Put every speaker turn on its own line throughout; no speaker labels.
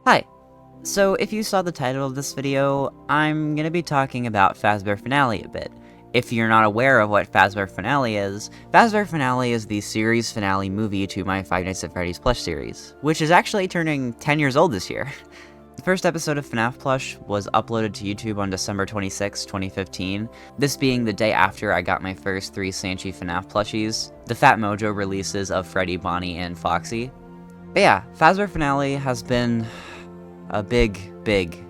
Hi. So if you saw the title of this video, I'm gonna be talking about Fazbear Finale a bit. If you're not aware of what Fazbear Finale is the series finale movie to my Five Nights at Freddy's plush series, which is actually turning 10 years old this year. The first episode of FNAF Plush was uploaded to YouTube on December 26, 2015, this being the day after I got my first 3 Sanchi FNAF plushies, the Fat Mojo releases of Freddy, Bonnie, and Foxy. But yeah, Fazbear Finale has been a big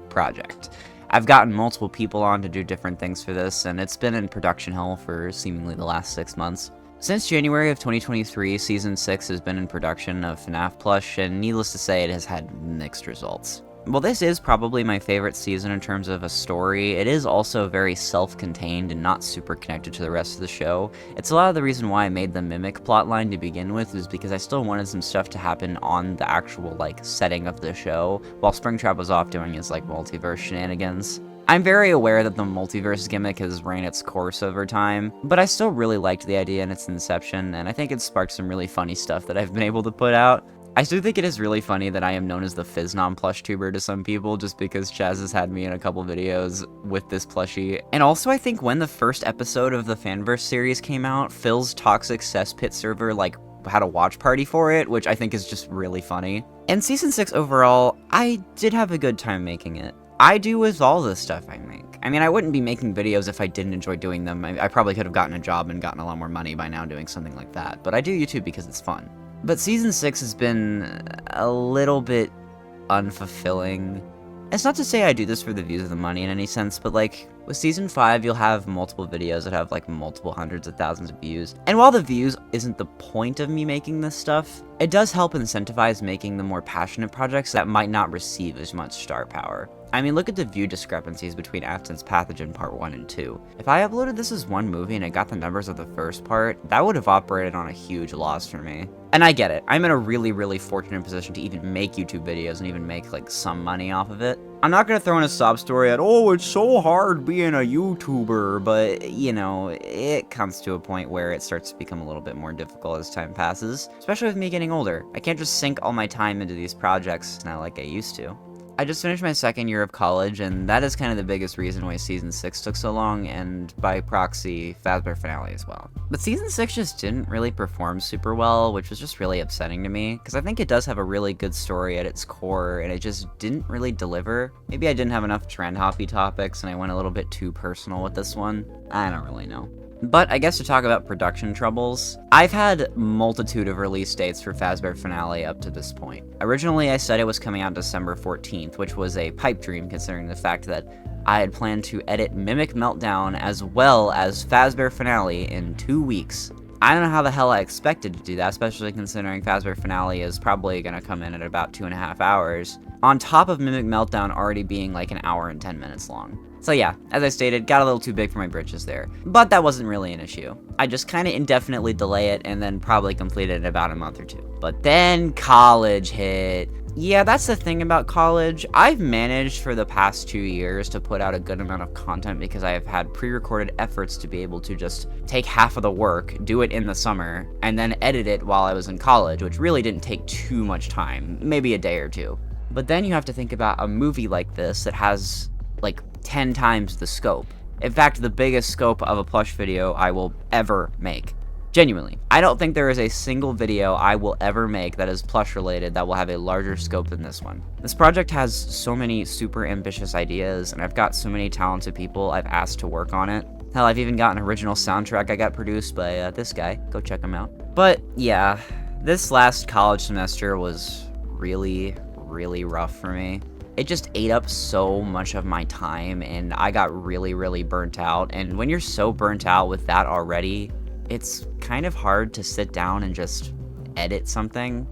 project. I've gotten multiple people on to do different things for this, and it's been in production hell for seemingly the last 6 months. Since January of 2023, Season 6 has been in production of FNAF Plush, and needless to say, it has had mixed results. While this is probably my favorite season in terms of a story, it is also very self-contained and not super connected to the rest of the show. It's a lot of the reason why I made the Mimic plotline to begin with, is because I still wanted some stuff to happen on the actual, setting of the show, while Springtrap was off doing his, multiverse shenanigans. I'm very aware that the multiverse gimmick has ran its course over time, but I still really liked the idea in its inception, and I think it sparked some really funny stuff that I've been able to put out. I do think it is really funny that I am known as the Fiznom plush tuber to some people, just because Chaz has had me in a couple videos with this plushie. And also, I think when the first episode of the Fanverse series came out, Phil's toxic cesspit server, had a watch party for it, which I think is just really funny. And Season 6 overall, I did have a good time making it. I do with all the stuff I make. I mean, I wouldn't be making videos if I didn't enjoy doing them. I probably could have gotten a job and gotten a lot more money by now doing something like that, but I do YouTube because it's fun. But Season 6 has been a little bit unfulfilling. It's not to say I do this for the views or the money in any sense, but with Season 5, you'll have multiple videos that have multiple hundreds of thousands of views. And while the views isn't the point of me making this stuff, it does help incentivize making the more passionate projects that might not receive as much star power. I mean, look at the view discrepancies between Absence Pathogen Part 1 and 2. If I uploaded this as one movie and I got the numbers of the first part, that would have operated on a huge loss for me. And I get it. I'm in a really fortunate position to even make YouTube videos and even make some money off of it. I'm not gonna throw in a sob story at, oh, it's so hard being a YouTuber, but, it comes to a point where it starts to become a little bit more difficult as time passes, especially with me getting older. I can't just sink all my time into these projects now like I used to. I just finished my second year of college, and that is kind of the biggest reason why Season 6 took so long, and by proxy, Fazbear Finale as well. But Season 6 just didn't really perform super well, which was just really upsetting to me, because I think it does have a really good story at its core, and it just didn't really deliver. Maybe I didn't have enough trend hoppy topics, and I went a little bit too personal with this one. I don't really know. But I guess to talk about production troubles, I've had multitude of release dates for Fazbear Finale up to this point. Originally, I said it was coming out December 14th, which was a pipe dream considering the fact that I had planned to edit Mimic Meltdown as well as Fazbear Finale in 2 weeks. I don't know how the hell I expected to do that, especially considering Fazbear Finale is probably going to come in at about 2.5 hours, on top of Mimic Meltdown already being an hour and 10 minutes long. So yeah, as I stated, got a little too big for my britches there. But that wasn't really an issue. I just kind of indefinitely delay it and then probably complete it in about a month or 2. But then college hit. Yeah, that's the thing about college. I've managed for the past 2 years to put out a good amount of content because I have had pre-recorded efforts to be able to just take half of the work, do it in the summer, and then edit it while I was in college, which really didn't take too much time, maybe a day or 2. But then you have to think about a movie like this that has 10 times the scope. In fact, the biggest scope of a plush video I will ever make. Genuinely. I don't think there is a single video I will ever make that is plush related that will have a larger scope than this one. This project has so many super ambitious ideas, and I've got so many talented people I've asked to work on it. Hell, I've even got an original soundtrack I got produced by this guy. Go check him out. But yeah, this last college semester was really rough for me. It just ate up so much of my time, and I got really burnt out. And when you're so burnt out with that already, it's kind of hard to sit down and just edit something.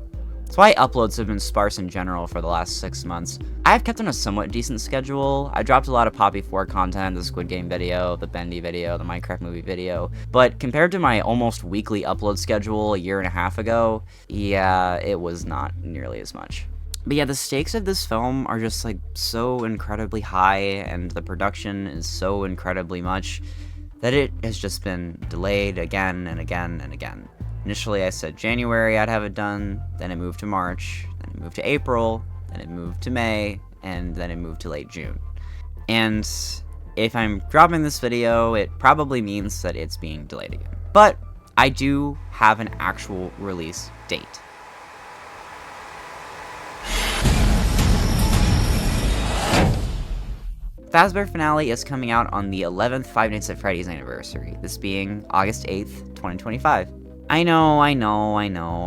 That's why uploads have been sparse in general for the last 6 months. I have kept on a somewhat decent schedule. I dropped a lot of Poppy 4 content, the Squid Game video, the Bendy video, the Minecraft movie video. But compared to my almost weekly upload schedule a year and a half ago, yeah, it was not nearly as much. But yeah, the stakes of this film are just so incredibly high, and the production is so incredibly much that it has just been delayed again and again and again. Initially I said January I'd have it done, then it moved to March, then it moved to April, then it moved to May, and then it moved to late June. And if I'm dropping this video, it probably means that it's being delayed again. But I do have an actual release date. Fazbear Finale is coming out on the 11th Five Nights at Freddy's anniversary, this being August 8th, 2025. I know,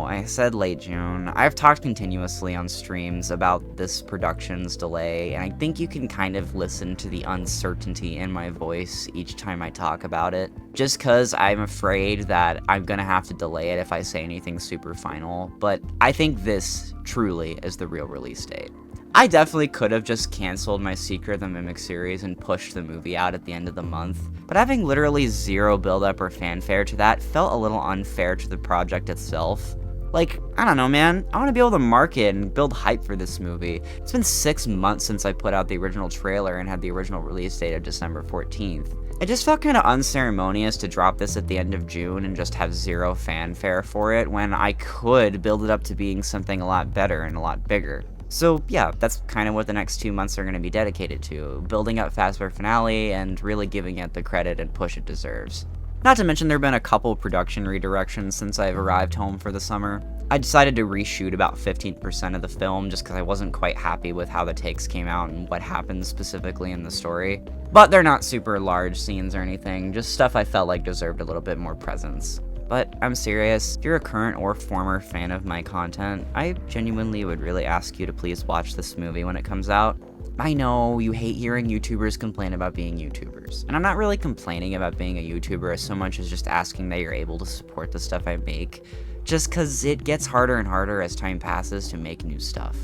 I said late June. I've talked continuously on streams about this production's delay, and I think you can kind of listen to the uncertainty in my voice each time I talk about it. Just cause I'm afraid that I'm gonna have to delay it if I say anything super final, but I think this truly is the real release date. I definitely could have just canceled my Secret the Mimic series and pushed the movie out at the end of the month, but having literally zero build-up or fanfare to that felt a little unfair to the project itself. Like, I don't know, man, I want to be able to market and build hype for this movie. It's been 6 months since I put out the original trailer and had the original release date of December 14th. It just felt kind of unceremonious to drop this at the end of June and just have zero fanfare for it when I could build it up to being something a lot better and a lot bigger. So yeah, that's kind of what the next 2 months are going to be dedicated to, building up Fazbear Finale and really giving it the credit and push it deserves. Not to mention there have been a couple production redirections since I've arrived home for the summer. I decided to reshoot about 15% of the film just because I wasn't quite happy with how the takes came out and what happened specifically in the story. But they're not super large scenes or anything, just stuff I felt like deserved a little bit more presence. But I'm serious, if you're a current or former fan of my content, I genuinely would really ask you to please watch this movie when it comes out. I know you hate hearing YouTubers complain about being YouTubers, and I'm not really complaining about being a YouTuber as so much as just asking that you're able to support the stuff I make, just cause it gets harder and harder as time passes to make new stuff.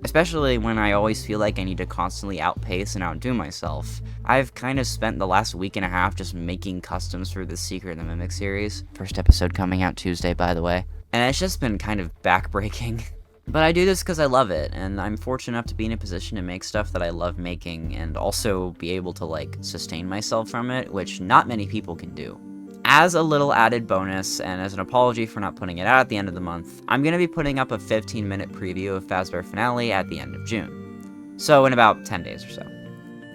Especially when I always feel like I need to constantly outpace and outdo myself. I've kind of spent the last week and a half just making customs for the Secret the Mimic series. First episode coming out Tuesday, by the way. And it's just been kind of backbreaking. But I do this because I love it, and I'm fortunate enough to be in a position to make stuff that I love making, and also be able to, like, sustain myself from it, which not many people can do. As a little added bonus, and as an apology for not putting it out at the end of the month, I'm going to be putting up a 15-minute preview of Fazbear Finale at the end of June. So in about 10 days or so.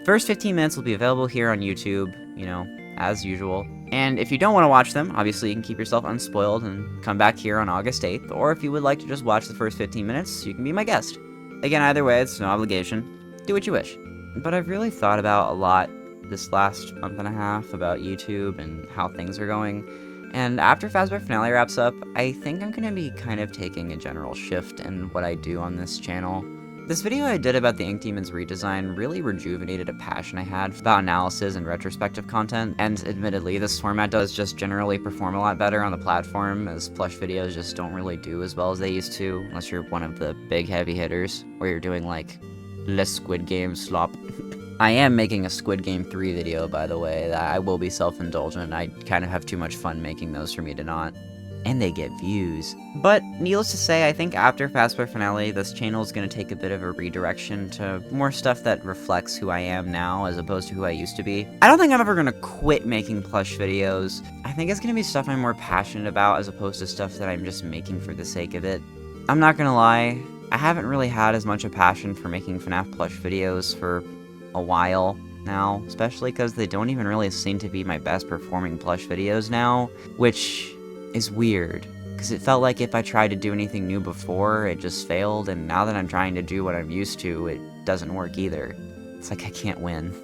First 15 minutes will be available here on YouTube, you know, as usual. And if you don't want to watch them, obviously you can keep yourself unspoiled and come back here on August 8th, or if you would like to just watch the first 15 minutes, you can be my guest. Again, either way, it's no obligation. Do what you wish. But I've really thought about a lot this last month and a half about YouTube and how things are going, and after Fazbear Finale wraps up, I think I'm going to be kind of taking a general shift in what I do on this channel. This video I did about the Ink Demon's redesign really rejuvenated a passion I had about analysis and retrospective content, and admittedly this format does just generally perform a lot better on the platform, as plush videos just don't really do as well as they used to, unless you're one of the big heavy hitters, where you're doing like less Squid Game slop. I am making a Squid Game 3 video, by the way, that I will be self-indulgent. I kind of have too much fun making those for me to not. And they get views. But, needless to say, I think after Fazbear Finale, this channel is going to take a bit of a redirection to more stuff that reflects who I am now, as opposed to who I used to be. I don't think I'm ever going to quit making plush videos. I think it's going to be stuff I'm more passionate about, as opposed to stuff that I'm just making for the sake of it. I'm not going to lie, I haven't really had as much a passion for making FNAF plush videos for a while now, especially because they don't even really seem to be my best performing plush videos now, which is weird, because it felt like if I tried to do anything new before, it just failed, and now that I'm trying to do what I'm used to, it doesn't work either. It's like I can't win.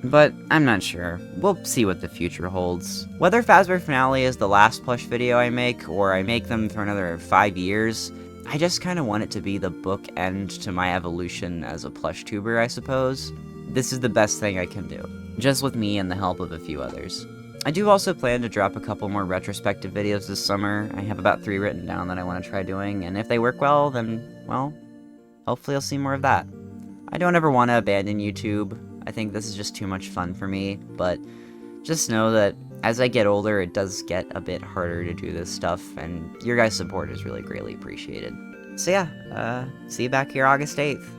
But I'm not sure. We'll see what the future holds. Whether Fazbear Finale is the last plush video I make, or I make them for another 5 years, I just kind of want it to be the bookend to my evolution as a plush tuber, I suppose. This is the best thing I can do, just with me and the help of a few others. I do also plan to drop a couple more retrospective videos this summer. I have about 3 written down that I want to try doing, and if they work well, then, well, hopefully you'll see more of that. I don't ever want to abandon YouTube. I think this is just too much fun for me, but just know that as I get older, it does get a bit harder to do this stuff, and your guys' support is really greatly appreciated. So yeah, see you back here August 8th.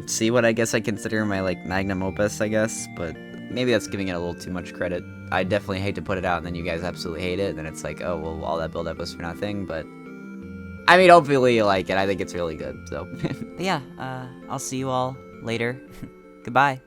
See what I guess I consider my, like, magnum opus, I guess, but maybe that's giving it a little too much credit. I definitely hate to put it out and then you guys absolutely hate it, and then it's like, oh, well, all that build-up was for nothing, but I mean, hopefully you like it. I think it's really good. So, but yeah, I'll see you all later. Goodbye.